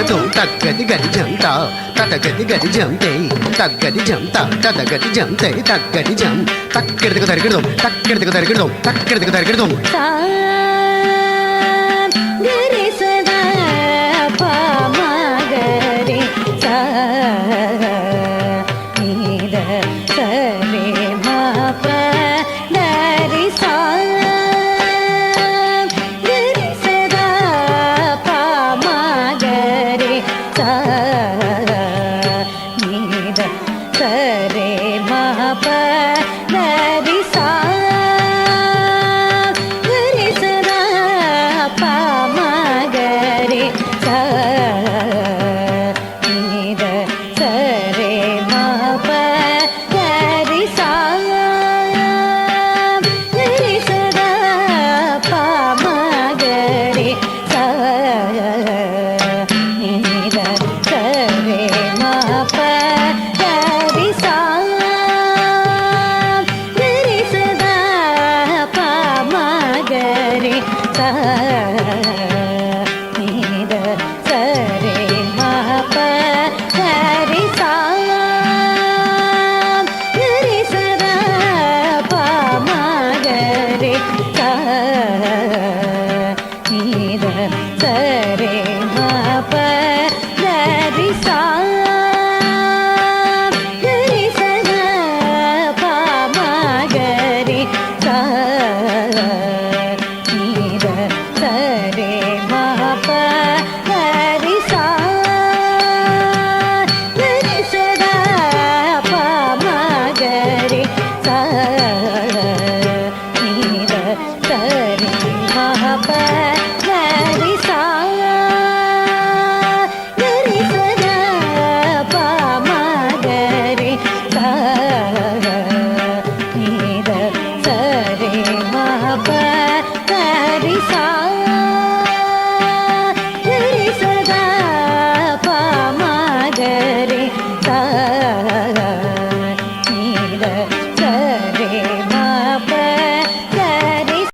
தும் தக்கதி கதி ஜம் தா தக்கதி கதி ஜம் தேய் தக்கதி ஜம் தா தக்கதி ஜம் தேய் தக்கதி ஜம் தக்கெடுத்துக்கு தருகிறதும் தக்கெடுத்துக்கு தருகிறதும் தக்கெடுத்துக்கு தருகிறதும் கரி சதா பாமகரி சா நீத சரே மாப தரி சா கரி சதா பாமகரி சா நீத சரே மாப